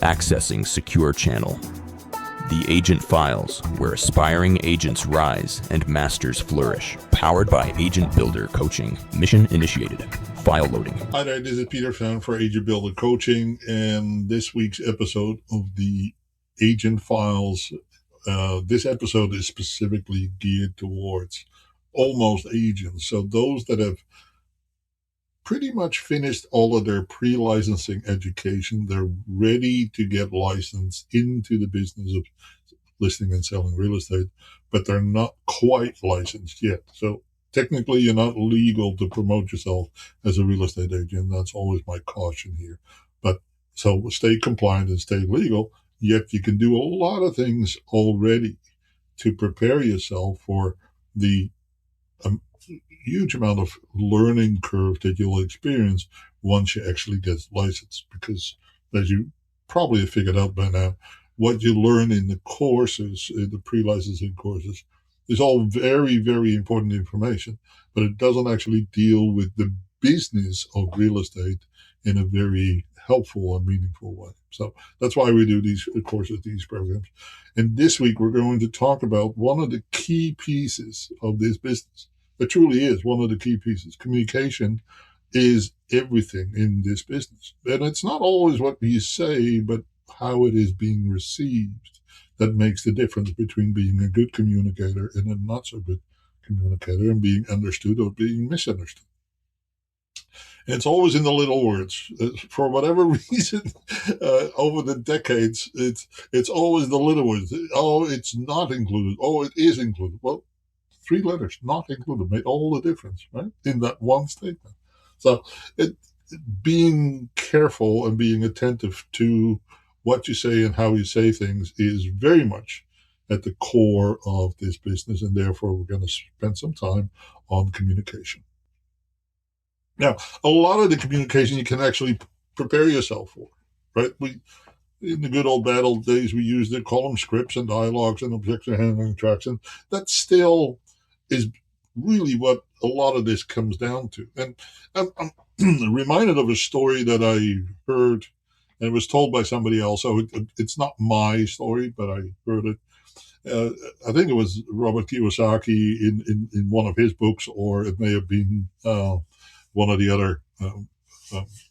Accessing secure channel. The Agent Files, where aspiring agents rise and masters flourish. Powered by Agent Builder Coaching. Mission initiated. File loading. Hi there, this is Peter Fan for Agent Builder Coaching, and this week's episode of the Agent Files. This episode is specifically geared towards almost agents. So those that have pretty much finished all of their pre-licensing education, they're ready to get licensed into the business of listing and selling real estate, but they're not quite licensed yet. So technically, you're not legal to promote yourself as a real estate agent. That's always my caution here. But so stay compliant and stay legal, yet you can do a lot of things already to prepare yourself for the huge amount of learning curve that you'll experience once you actually get licensed. Because as you probably have figured out by now, what you learn in the courses, in the pre-licensing courses, is all very, very important information, but it doesn't actually deal with the business of real estate in a very helpful and meaningful way. So that's why we do these courses, these programs. And this week, we're going to talk about one of the key pieces of this business. It truly is one of the key pieces. Communication is everything in this business. And it's not always what you say, but how it is being received that makes the difference between being a good communicator and a not so good communicator, and being understood or being misunderstood. And it's always in the little words. For whatever reason, over the decades, it's always the little words. Oh, it's not included. Oh, it is included. Well, 3 letters, not included, made all the difference, right, in that one statement. So being careful and being attentive to what you say and how you say things is very much at the core of this business, and therefore we're going to spend some time on communication. Now, a lot of the communication you can actually prepare yourself for, right? In the good old bad old days, we used to call them scripts and dialogues and objection handling tracks, and that still is really what a lot of this comes down to. And I'm reminded of a story that I heard, and it was told by somebody else. So it's not my story, but I heard it. I think it was Robert Kiyosaki in one of his books, or it may have been one of the other,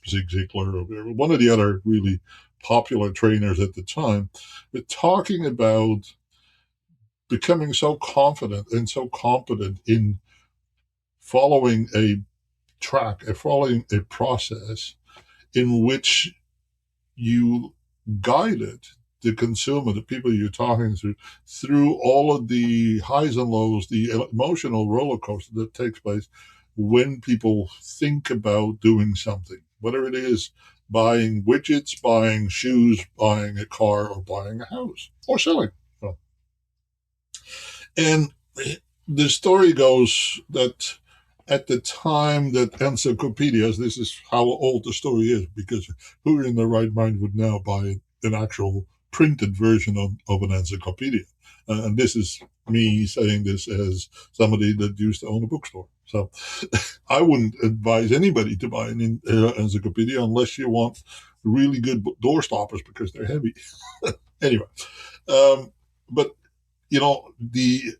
Zig Ziglar, or one of the other really popular trainers at the time, but talking about becoming so confident and so competent in following a track, following a process in which you guided the consumer, the people you're talking to, through all of the highs and lows, the emotional roller coaster that takes place when people think about doing something, whether it is buying widgets, buying shoes, buying a car, or buying a house, or selling. And the story goes that at the time that encyclopedias, this is how old the story is, because who in their right mind would now buy an actual printed version of an encyclopedia? And this is me saying this as somebody that used to own a bookstore. So I wouldn't advise anybody to buy an encyclopedia unless you want really good door stoppers, because they're heavy. Anyway, but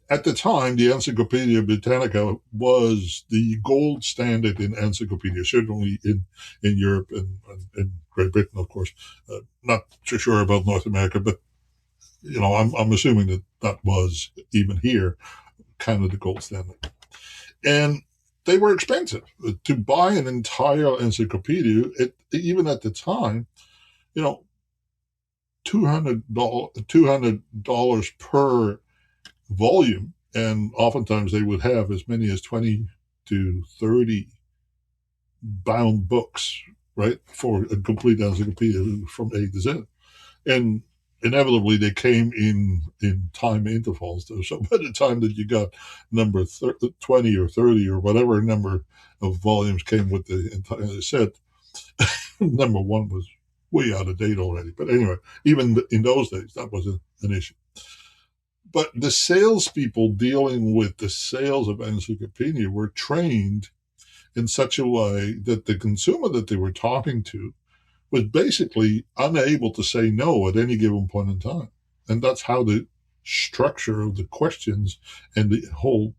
at the time, the Encyclopedia Britannica was the gold standard in encyclopedia, certainly in Europe and Great Britain, of course. Not too sure about North America, but I'm assuming that was, even here, kind of the gold standard. And they were expensive. To buy an entire encyclopedia, even at the time, $200 per volume, and oftentimes they would have as many as 20 to 30 bound books, right, for a complete encyclopedia from A to Z. And inevitably they came in time intervals. So by the time that you got number 20 or 30 or whatever number of volumes came with the entire set, number 1 was way out of date already. But anyway, even in those days, that was an issue. But the salespeople dealing with the sales of encyclopedia were trained in such a way that the consumer that they were talking to was basically unable to say no at any given point in time. And that's how the structure of the questions and the whole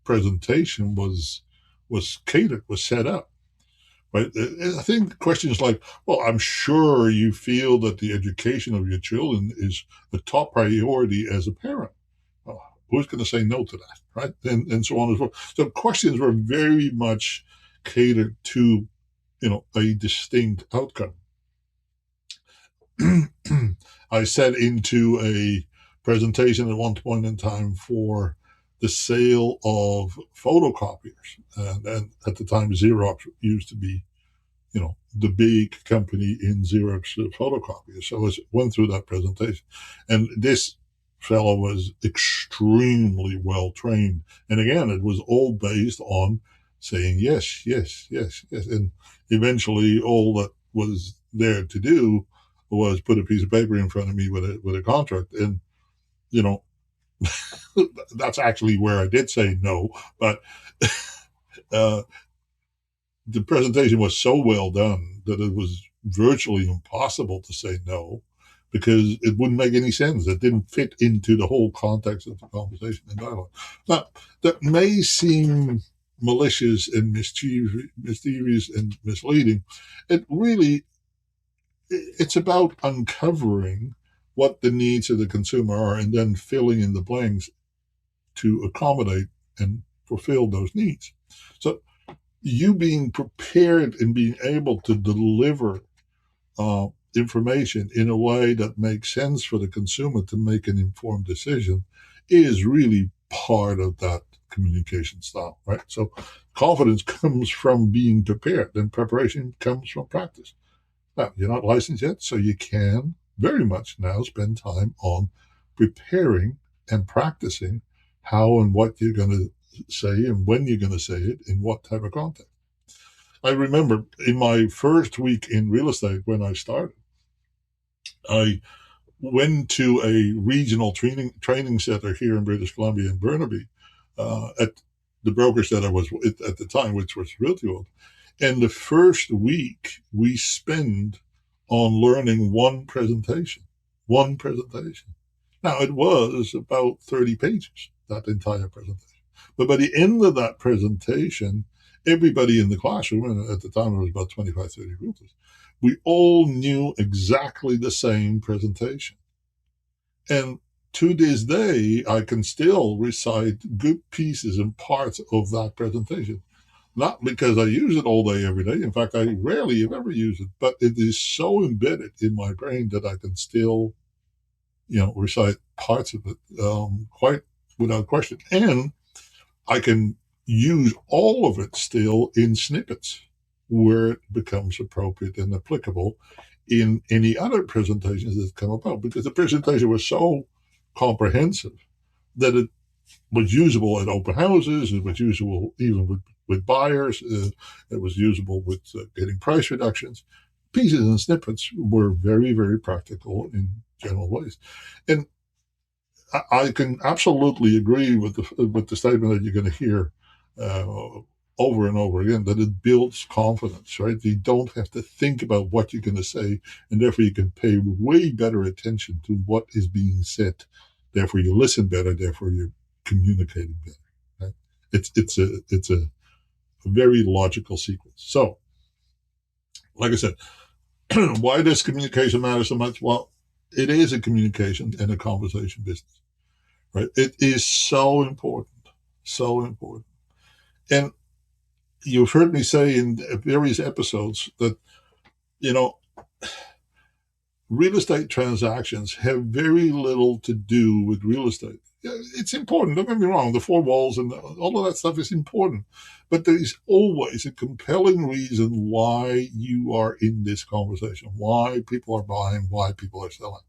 presentation was catered, was set up. Right? I think questions like, well, I'm sure you feel that the education of your children is a top priority as a parent. Well, who's going to say no to that, right? And so on and so forth. So questions were very much catered to, a distinct outcome. I set into a presentation at one point in time for the sale of photocopiers. And at the time, Xerox used to be, the big company in Xerox photocopiers. So I went through that presentation. And this fellow was extremely well trained. And again, it was all based on saying yes, yes, yes, yes. And eventually all that was there to do was put a piece of paper in front of me with a contract. And, that's actually where I did say no. But the presentation was so well done that it was virtually impossible to say no, because it wouldn't make any sense. It didn't fit into the whole context of the conversation and dialogue. Now, that may seem malicious and mischievous and misleading. It's about uncovering what the needs of the consumer are and then filling in the blanks to accommodate and fulfill those needs. So you being prepared and being able to deliver information in a way that makes sense for the consumer to make an informed decision is really part of that communication style, right? So confidence comes from being prepared, and preparation comes from practice. Now, you're not licensed yet, so you can very much now spend time on preparing and practicing how and what you're going to say and when you're going to say it in what type of context. I remember in my first week in real estate when I started, I went to a regional training center here in British Columbia in Burnaby at the brokers that I was with at the time, which was Realty World. And the first week we spent on learning one presentation. Now, it was about 30 pages, that entire presentation. But by the end of that presentation, everybody in the classroom, and at the time it was about 25, 30 realtors, we all knew exactly the same presentation. And to this day, I can still recite good pieces and parts of that presentation. Not because I use it all day, every day. In fact, I rarely have ever used it, but it is so embedded in my brain that I can still, recite parts of it quite without question. And I can use all of it still in snippets where it becomes appropriate and applicable in any other presentations that come about, because the presentation was so comprehensive that it was usable at open houses. It was usable even with buyers. It was usable with getting price reductions. Pieces and snippets were very, very practical in general ways. And I can absolutely agree with the statement that you're going to hear over and over again, that it builds confidence, right? You don't have to think about what you're going to say, and therefore you can pay way better attention to what is being said. Therefore you listen better, therefore you're communicating better. Right? It's a very logical sequence. So, like I said, why does communication matter so much? Well, it is a communication and a conversation business, right? It is so important, so important. And you've heard me say in various episodes that, real estate transactions have very little to do with real estate. It's important, don't get me wrong, the four walls and all of that stuff is important. But there's always a compelling reason why you are in this conversation, why people are buying, why people are selling.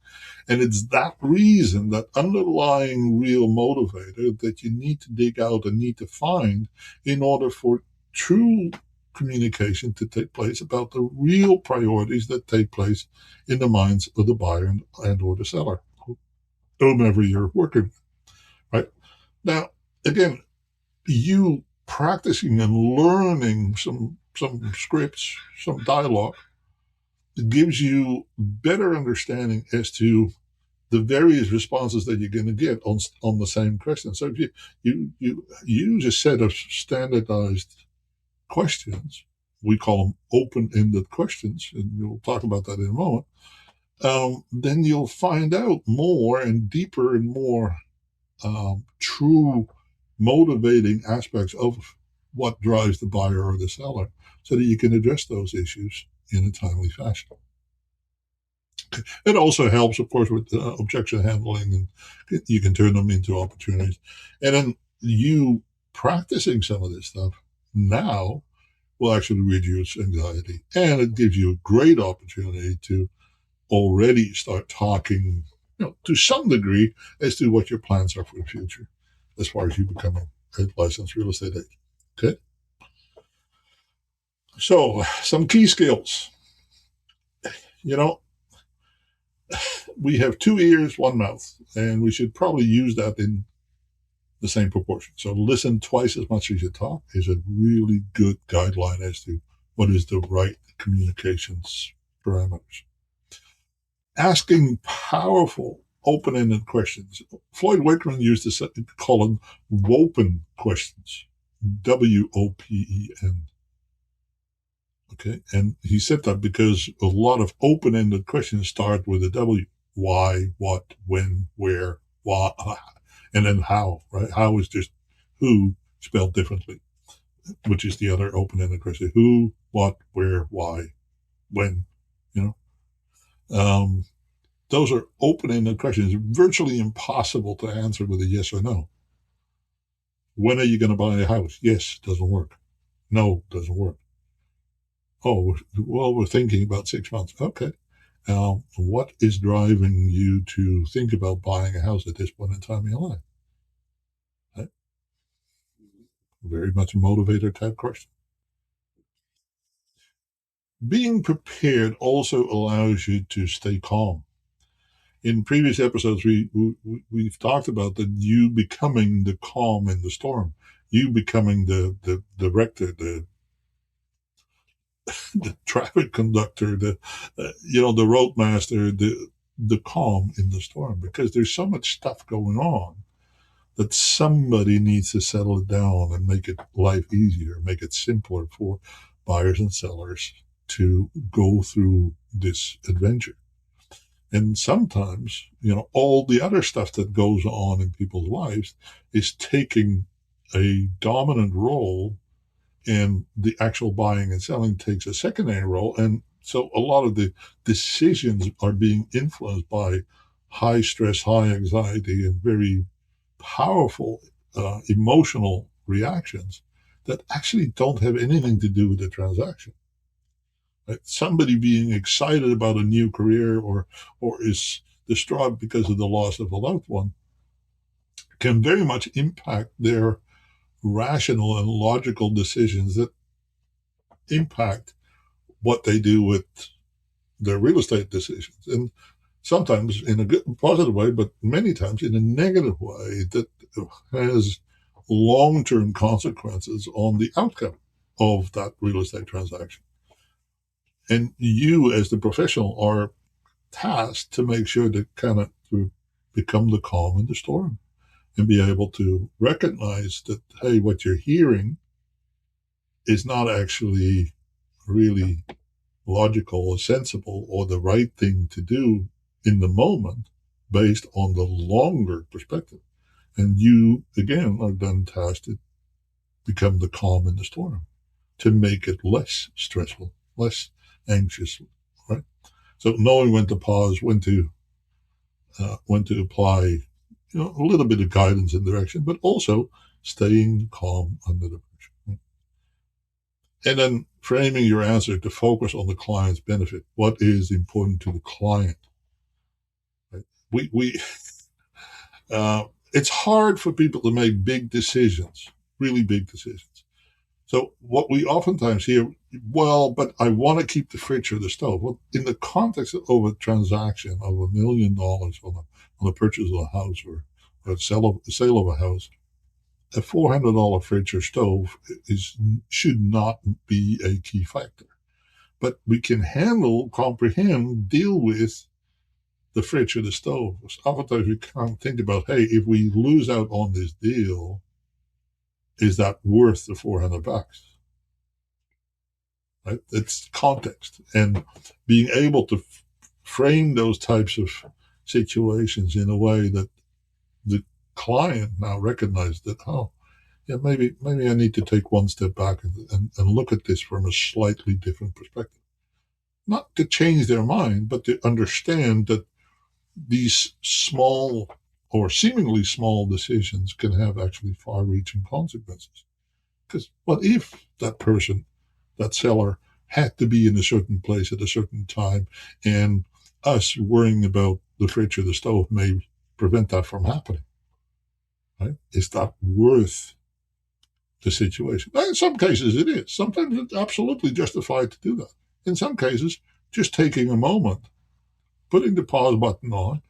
And it's that reason, that underlying real motivator, that you need to dig out and need to find in order for true communication to take place about the real priorities that take place in the minds of the buyer and or the seller, whomever you're working with, right? Now, again, you practicing and learning some scripts, some dialogue, gives you better understanding as to the various responses that you're going to get on the same question. So if you use a set of standardized questions, we call them open-ended questions, and we'll talk about that in a moment, then you'll find out more and deeper and more true motivating aspects of what drives the buyer or the seller so that you can address those issues in a timely fashion. It also helps, of course, with objection handling, and you can turn them into opportunities. And then you practicing some of this stuff now will actually reduce anxiety. And it gives you a great opportunity to already start talking, to some degree, as to what your plans are for the future as far as you becoming a licensed real estate agent. Okay? So, some key skills. We have 2 ears, 1 mouth, and we should probably use that in the same proportion. So listen twice as much as you talk is a really good guideline as to what is the right communications parameters. Asking powerful, open-ended questions. Floyd Wakeman used to call them WOPEN questions. WOPEN. Okay, and he said that because a lot of open-ended questions start with a W. Why, what, when, where, why, and then how, right? How is just who spelled differently, which is the other open-ended question. Who, what, where, why, when, those are open-ended questions, virtually impossible to answer with a yes or no. When are you going to buy a house? Yes, doesn't work. No, doesn't work. Oh, well, we're thinking about 6 months. Okay. What is driving you to think about buying a house at this point in time in your life? Right? Very much a motivator type question. Being prepared also allows you to stay calm. In previous episodes, we've talked about that you becoming the calm in the storm, you becoming the director, the traffic conductor, the roadmaster, the calm in the storm, because there's so much stuff going on that somebody needs to settle it down and make it life easier, make it simpler for buyers and sellers to go through this adventure. And sometimes, all the other stuff that goes on in people's lives is taking a dominant role, and the actual buying and selling takes a secondary role. And so a lot of the decisions are being influenced by high stress, high anxiety, and very powerful emotional reactions that actually don't have anything to do with the transaction. Right? Somebody being excited about a new career or is distraught because of the loss of a loved one can very much impact their rational and logical decisions that impact what they do with their real estate decisions. And sometimes in a good, positive way, but many times in a negative way that has long-term consequences on the outcome of that real estate transaction. And you, as the professional, are tasked to make sure to become the calm in the storm and be able to recognize that, hey, what you're hearing is not actually really logical or sensible or the right thing to do in the moment based on the longer perspective. And you, again, are then tasked to become the calm in the storm to make it less stressful, less anxious, right? So knowing when to pause, when to apply, a little bit of guidance and direction, but also staying calm under the pressure. Right? And then framing your answer to focus on the client's benefit. What is important to the client? Right? It's hard for people to make big decisions, really big decisions. So what we oftentimes hear, well, but I want to keep the fridge or the stove. Well, in the context of a transaction of $1 million on the purchase of a house or a sale of a house, a $400 fridge or stove should not be a key factor. but we can comprehend, deal with the fridge or the stove. Oftentimes we can't think about, hey, if we lose out on this deal, is that worth the $400? Right? It's context, and being able to frame those types of situations in a way that the client now recognizes that, oh, yeah, maybe I need to take one step back and look at this from a slightly different perspective. Not to change their mind, but to understand that these small or seemingly small decisions can have actually far-reaching consequences. Because what if that person, that seller, had to be in a certain place at a certain time, and us worrying about the fridge or the stove may prevent that from happening? Right? Is that worth the situation? In some cases, it is. Sometimes it's absolutely justified to do that. In some cases, just taking a moment, putting the pause button on,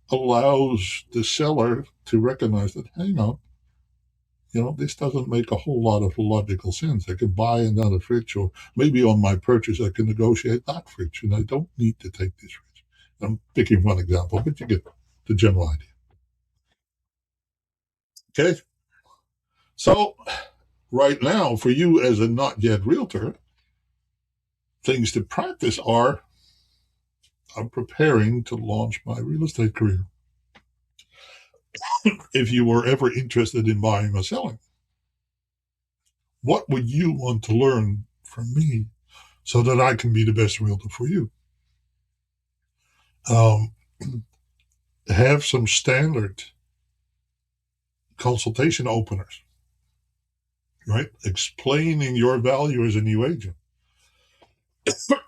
allows the seller to recognize that, hang on, this doesn't make a whole lot of logical sense. I can buy another fridge, or maybe on my purchase, I can negotiate that fridge, and I don't need to take this fridge. I'm picking one example, but you get the general idea. Okay. So, right now, for you as a not yet realtor, things to practice are, I'm preparing to launch my real estate career. If you were ever interested in buying or selling, what would you want to learn from me so that I can be the best realtor for you? Um, have some standard consultation openers, right? Explaining your value as a new agent.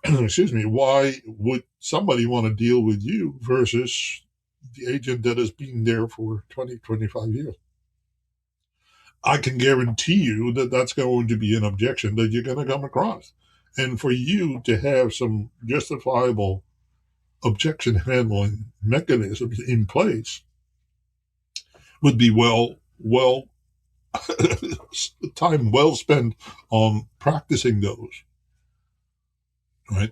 Excuse me. Why would somebody want to deal with you versus the agent that has been there for 20, 25 years? I can guarantee you that that's going to be an objection that you're going to come across. And for you to have some justifiable objection handling mechanisms in place would be time well spent on practicing those, right?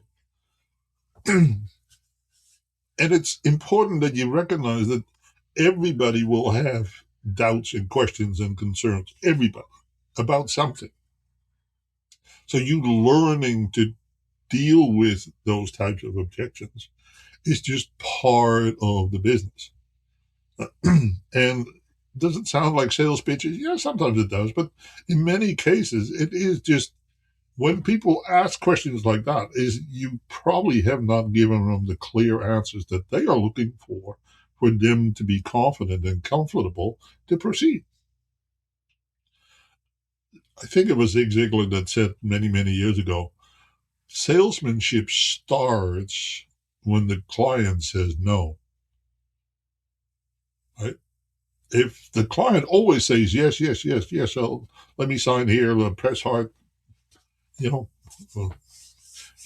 And it's important that you recognize that everybody will have doubts and questions and concerns, everybody, about something. So you learning to deal with those types of objections is just part of the business. And does it sound like sales pitches? Yeah, sometimes it does. But in many cases, it is just, when people ask questions like that, is you probably have not given them the clear answers that they are looking for them to be confident and comfortable to proceed. I think it was Zig Ziglar that said many, many years ago, salesmanship starts when the client says no. Right? If the client always says yes, yes, yes, yes, so let me sign here, press hard, we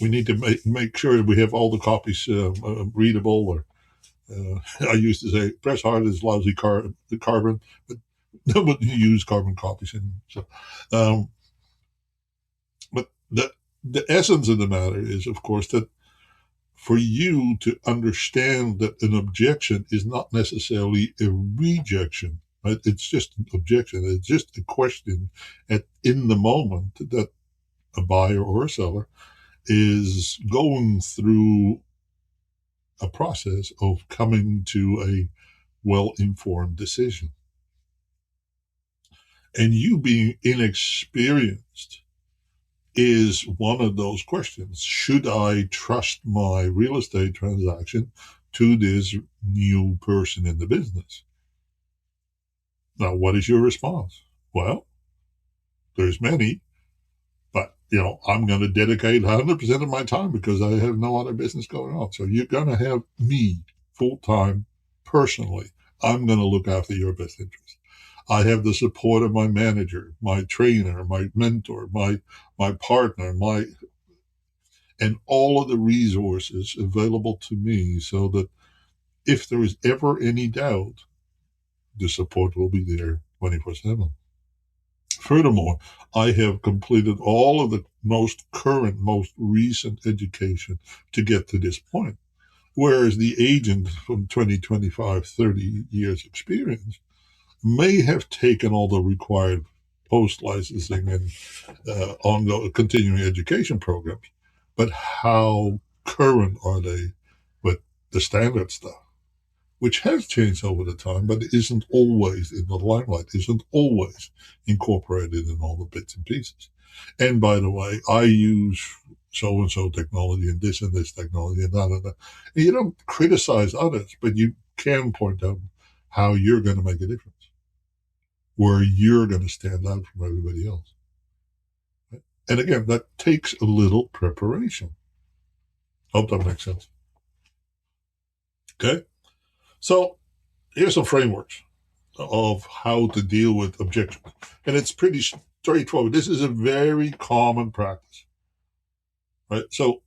need to make sure that we have all the copies readable. Or I used to say, press hard is lousy carbon, but nobody use carbon copies anymore. So, but the essence of the matter is, of course, that for you to understand that an objection is not necessarily a rejection, right? It's just an objection. It's just a question in the moment that a buyer or a seller is going through a process of coming to a well-informed decision. And you being inexperienced is one of those questions. Should I trust my real estate transaction to this new person in the business? Now, what is your response? Well, there's many, but I'm going to dedicate 100% of my time because I have no other business going on. So you're going to have me full-time personally. I'm going to look after your best interest. I have the support of my manager, my trainer, my mentor, my partner, and all of the resources available to me, so that if there is ever any doubt, the support will be there 24/7. Furthermore, I have completed all of the most current, most recent education to get to this point. Whereas the agent from 20, 25, 30 years experience may have taken all the required post-licensing and ongoing continuing education programs, but how current are they with the standard stuff? Which has changed over the time, but it isn't always in the limelight, isn't always incorporated in all the bits and pieces. And by the way, I use so-and-so technology and this technology and that and that. And you don't criticize others, but you can point out how you're going to make a difference, where you're going to stand out from everybody else. And again, that takes a little preparation. Hope that makes sense. Okay? So here's some frameworks of how to deal with objections. And it's pretty straightforward. This is a very common practice. Right? So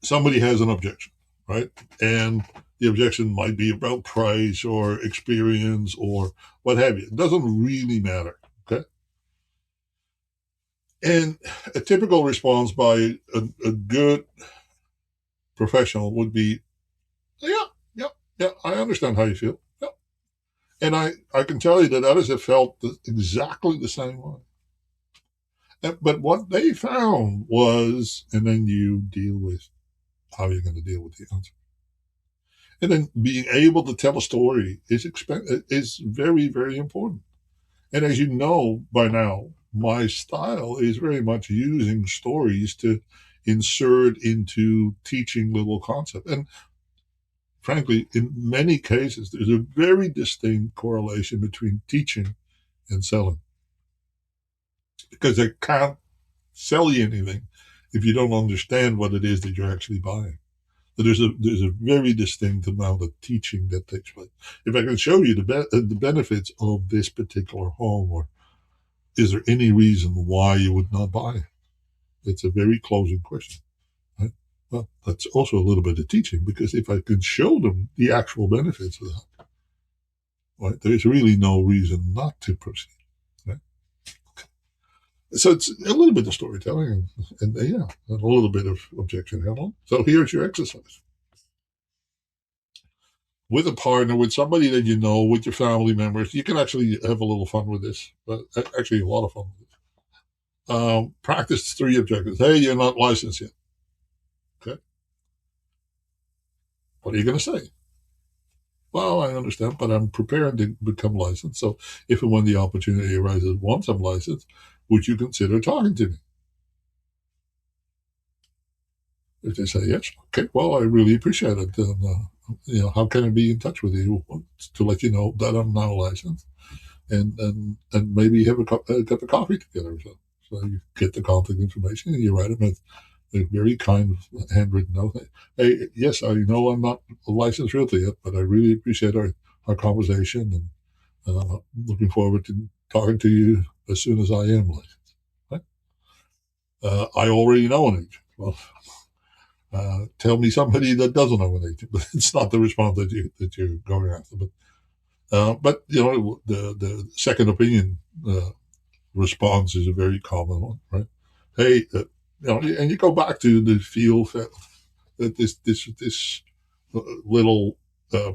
somebody has an objection, right? And the objection might be about price or experience or what have you. It doesn't really matter. Okay? And a typical response by a good professional would be, yeah, I understand how you feel. Yeah. And I can tell you that others have felt exactly the same way. But what they found was, and then you deal with how you're going to deal with the answer. And then being able to tell a story is very, very important. And as you know by now, my style is very much using stories to insert into teaching little concepts. And frankly, in many cases, there's a very distinct correlation between teaching and selling. Because they can't sell you anything if you don't understand what it is that you're actually buying. But there's a very distinct amount of teaching that takes place. If I can show you the benefits of this particular home, or is there any reason why you would not buy it? It's a very closing question. Right? Well, that's also a little bit of teaching, because if I can show them the actual benefits of that, right, there's really no reason not to proceed. Right? So it's a little bit of storytelling and a little bit of objection handling. So here's your exercise. With a partner, with somebody that you know, with your family members, you can actually have a little fun with this. But actually, a lot of fun with this. Practice 3 objectives. Hey, you're not licensed yet. Okay. What are you going to say? Well, I understand, but I'm prepared to become licensed. So if and when the opportunity arises once I'm licensed, would you consider talking to me? If they say yes, okay, well, I really appreciate it. And, how can I be in touch with you to let you know that I'm now licensed, and maybe have a cup of coffee together. So you get the contact information and you write them a very kind handwritten note. Hey, yes, I know I'm not a licensed realtor yet, but I really appreciate our conversation, and I'm looking forward to talking to you as soon as I am licensed. Right? I already know an agent. Well, tell me somebody that doesn't know an agent, but it's not the response that you're going after. But the second opinion response is a very common one, right? Hey, and you go back to the feel that this little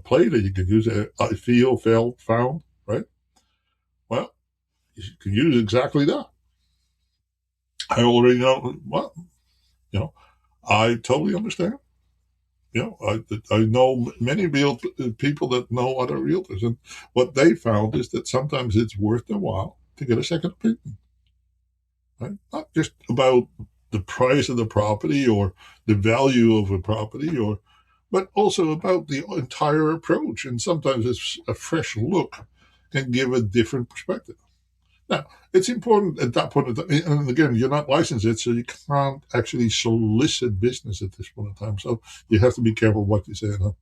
play that you can use. I feel, felt, found, right? Well, you can use exactly that. I already know. Well, I totally understand. I know many real people that know other realtors, and what they found is that sometimes it's worth their while to get a second opinion. Right? Not just about the price of the property or the value of a property, but also about the entire approach. And sometimes it's a fresh look can give a different perspective. Now, it's important at that point, and again, you're not licensed yet, so you can't actually solicit business at this point in time. So you have to be careful what you say and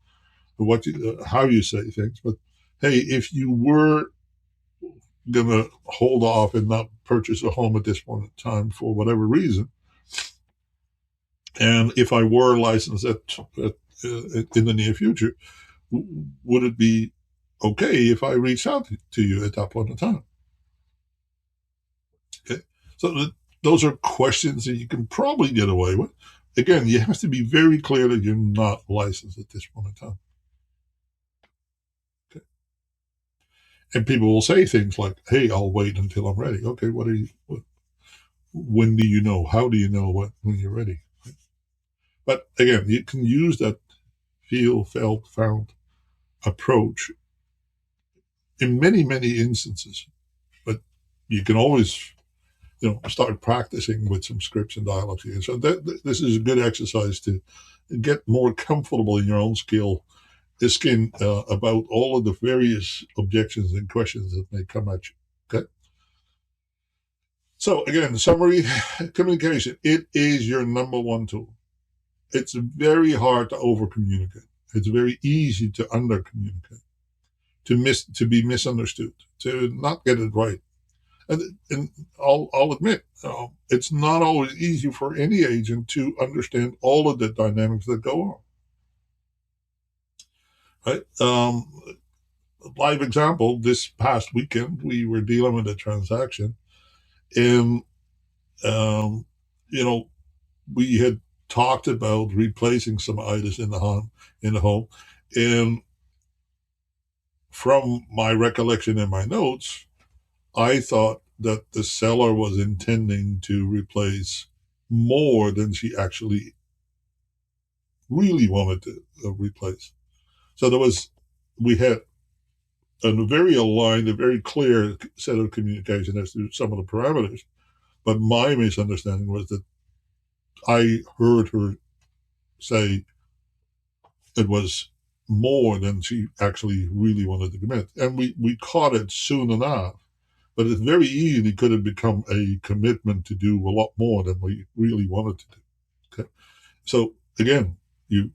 how you say things. But hey, if you were going to hold off and not purchase a home at this point in time for whatever reason, and if I were licensed in the near future, would it be okay if I reached out to you at that point in time? So those are questions that you can probably get away with. Again, you have to be very clear that you're not licensed at this point in time. Okay. And people will say things like, "Hey, I'll wait until I'm ready." Okay, when do you know? How do you know when you're ready? But again, you can use that feel, felt, found approach in many, many instances. But you can always, start practicing with some scripts and dialogues here. So this is a good exercise to get more comfortable in your own skin about all of the various objections and questions that may come at you. Okay. So again, summary: communication. It is your number one tool. It's very hard to over communicate. It's very easy to under communicate, to be misunderstood, to not get it right. And I'll admit, it's not always easy for any agent to understand all of the dynamics that go on. Right? Live example: this past weekend, we were dealing with a transaction, and um, you know, we had talked about replacing some items in the home, and from my recollection in my notes, I thought that the seller was intending to replace more than she actually really wanted to replace. So we had a very aligned, a very clear set of communication as to some of the parameters. But my misunderstanding was that I heard her say it was more than she actually really wanted to commit. And we caught it soon enough. But it very easily could have become a commitment to do a lot more than we really wanted to do. Okay. So again, you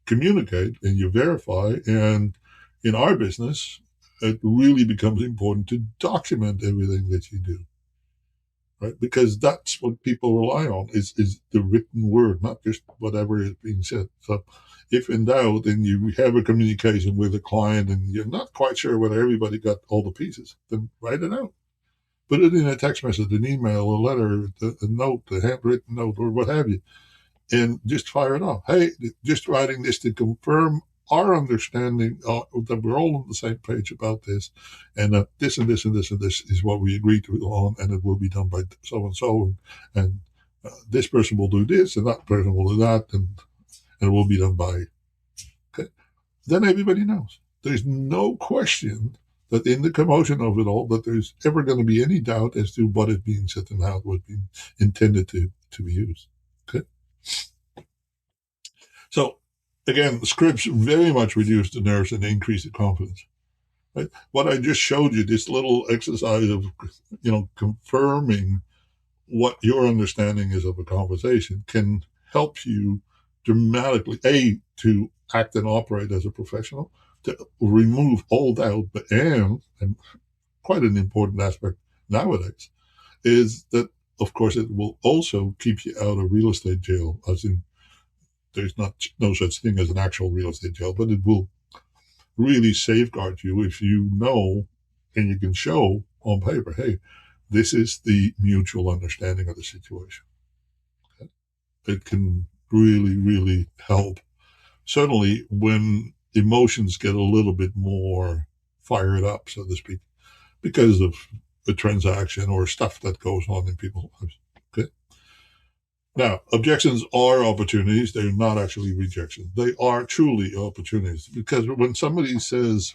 communicate and you verify. And in our business, it really becomes important to document everything that you do, right? Because that's what people rely on is the written word, not just whatever is being said. So if in doubt and you have a communication with a client and you're not quite sure whether everybody got all the pieces, then write it out. Put it in a text message, an email, a letter, a note, a handwritten note, or what have you, and just fire it off. Hey, just writing this to confirm our understanding that we're all on the same page about this, and that this and this and this and this is what we agreed to on, and it will be done by so and so, and this person will do this, and that person will do that, and it will be done by. Okay, then everybody knows. There's no question that in the commotion of it all, that there's ever going to be any doubt as to what is being said and how it was being intended to be used. Okay. So again, scripts very much reduce the nerves and increase the confidence. Right? What I just showed you, this little exercise of confirming what your understanding is of a conversation, can help you dramatically to act and operate as a professional, to remove all doubt, and quite an important aspect nowadays is that, of course, it will also keep you out of real estate jail, as in there's no such thing as an actual real estate jail, but it will really safeguard you if you know and you can show on paper, hey, this is the mutual understanding of the situation. Okay? It can really, really help. Certainly when emotions get a little bit more fired up, so to speak, because of the transaction or stuff that goes on in people's lives. Okay. Now, objections are opportunities. They're not actually rejections. They are truly opportunities, because when somebody says,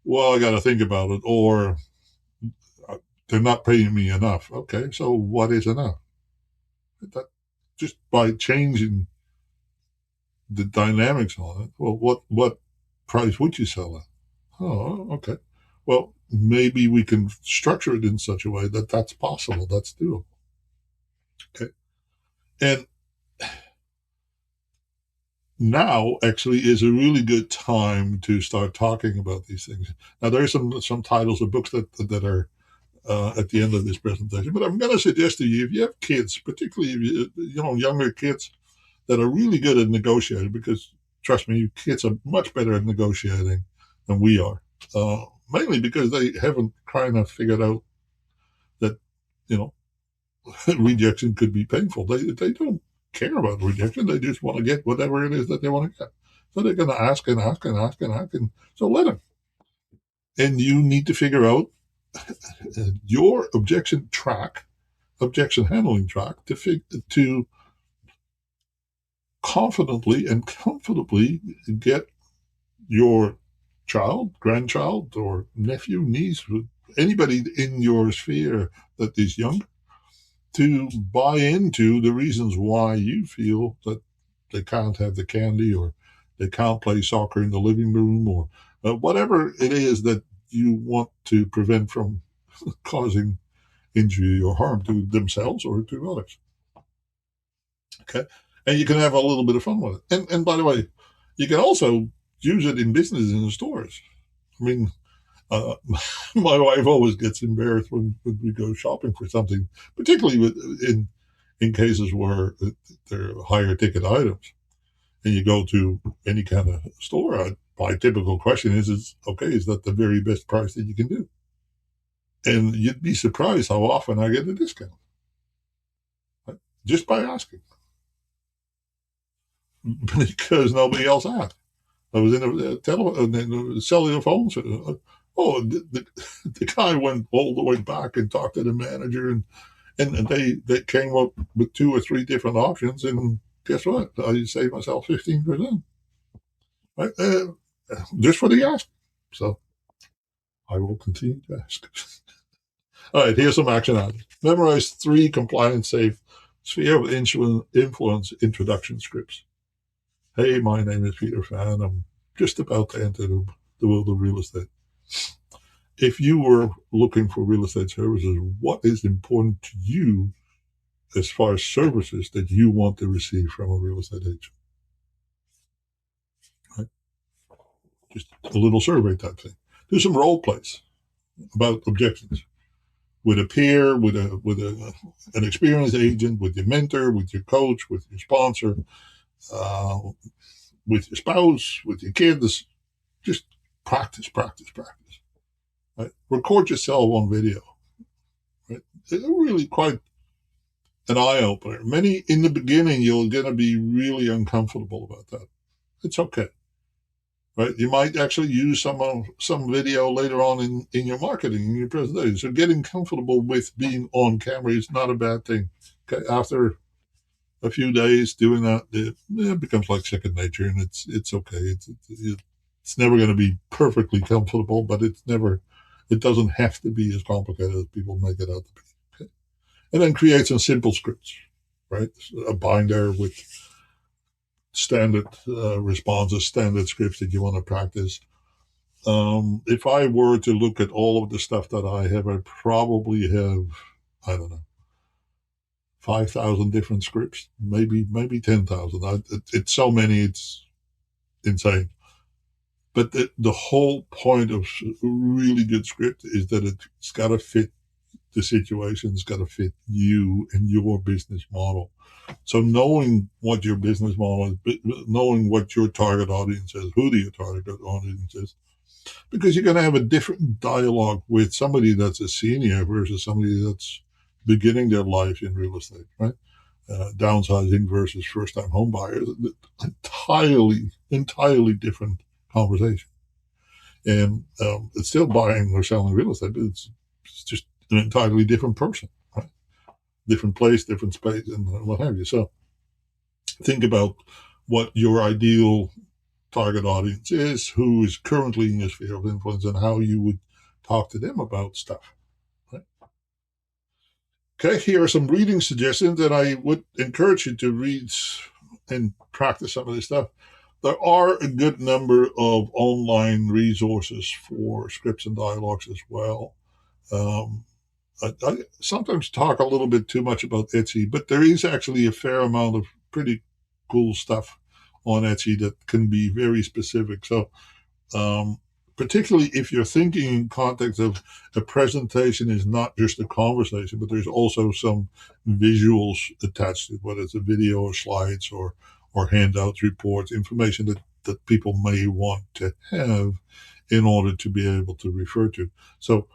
well, I got to think about it, or they're not paying me enough. Okay, so what is enough? That, just by changing the dynamics on it, well, what price would you sell at? Oh, okay. Well, maybe we can structure it in such a way that that's possible. That's doable. Okay. And now actually is a really good time to start talking about these things. Now there are some titles of books that are at the end of this presentation, but I'm going to suggest to you, if you have kids, particularly if younger kids that are really good at negotiating, because trust me, kids are much better at negotiating than we are. Mainly because they haven't kind of figured out that rejection could be painful. They don't care about rejection. They just want to get whatever it is that they want to get. So they're going to ask and ask and ask and ask. And so let them. And you need to figure out your objection handling track to confidently and comfortably get your child, grandchild, or nephew, niece, anybody in your sphere that is young, to buy into the reasons why you feel that they can't have the candy, or they can't play soccer in the living room, or whatever it is that you want to prevent from causing injury or harm to themselves or to others. Okay. And you can have a little bit of fun with it. And by the way, you can also use it in business and in stores. I mean, my wife always gets embarrassed when we go shopping for something, particularly in cases where they're higher ticket items. And you go to any kind of store, my typical question is that the very best price that you can do? And you'd be surprised how often I get a discount, right? Just by asking, because nobody else asked. I was in a cellular phone. The guy went all the way back and talked to the manager, and they came up with 2 or 3 different options, and guess what? I saved myself 15%, right? Just for the ask. So I will continue to ask. All right, here's some action items. Memorize 3 compliance-safe sphere of influence introduction scripts. Hey, my name is Peter Fan. I'm just about to enter the world of real estate. If you were looking for real estate services, what is important to you as far as services that you want to receive from a real estate agent? Right? Just a little survey type thing. Do some role plays about objections with a peer, with an experienced agent, with your mentor, with your coach, with your sponsor, with your spouse, with your kids. Just practice. Right? Record yourself on video. Right? It's really quite an eye-opener. In the beginning, you're going to be really uncomfortable about that. It's okay. Right? You might actually use some video later on in your marketing, in your presentation. So getting comfortable with being on camera is not a bad thing. Okay? After a few days doing that, it becomes like second nature, and it's okay. It's never going to be perfectly comfortable, but it doesn't have to be as complicated as people make it out to be. Okay? And then create some simple scripts, right? A binder with standard responses, standard scripts that you want to practice. If I were to look at all of the stuff that I have, I probably have, I don't know, 5,000 different scripts, maybe 10,000. It's so many, it's insane. But the whole point of a really good script is that it's got to fit the situation, it's got to fit you and your business model. So knowing what your business model is, knowing what your target audience is, who your target audience is, because you're going to have a different dialogue with somebody that's a senior versus somebody that's beginning their life in real estate, right? Downsizing versus first-time home buyers, entirely different conversation. And it's still buying or selling real estate, but it's just an entirely different person, right? Different place, different space, and what have you. So think about what your ideal target audience is, who is currently in your sphere of influence, and how you would talk to them about stuff. Right? Okay, here are some reading suggestions that I would encourage you to read and practice some of this stuff. There are a good number of online resources for scripts and dialogues as well. I sometimes talk a little bit too much about Etsy, but there is actually a fair amount of pretty cool stuff on Etsy that can be very specific. So particularly if you're thinking in context of a presentation is not just a conversation, but there's also some visuals attached to it, whether it's a video or slides or handouts, reports, information that people may want to have in order to be able to refer to. So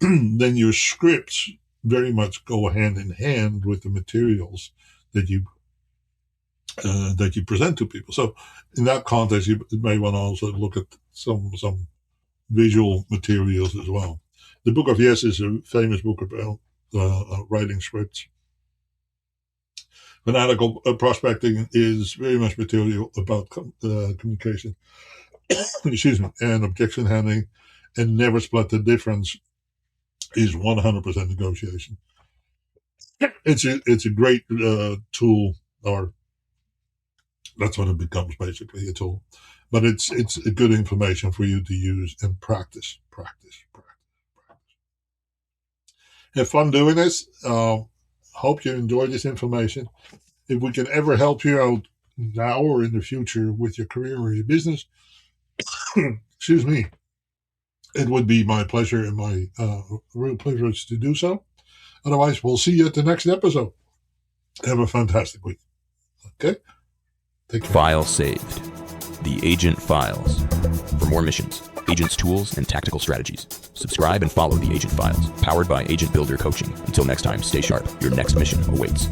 then your scripts very much go hand in hand with the materials that you present to people. So in that context, you may want to also look at some visual materials as well. The Book of Yes is a famous book about writing scripts. Fanatical prospecting is very much material about communication, excuse me, and objection handling, and never split the difference is 100% negotiation. It's a great tool, or that's what it becomes, basically, a tool. But it's a good information for you to use and practice. Have fun doing this. Hope you enjoy this information. If we can ever help you out now or in the future with your career or your business, excuse me, it would be my pleasure and my real privilege to do so. Otherwise, we'll see you at the next episode. Have a fantastic week. Okay? Take care. File saved. The Agent Files. For more missions, agents' tools, and tactical strategies, subscribe and follow the Agent Files, powered by Agent Builder Coaching. Until next time, stay sharp. Your next mission awaits.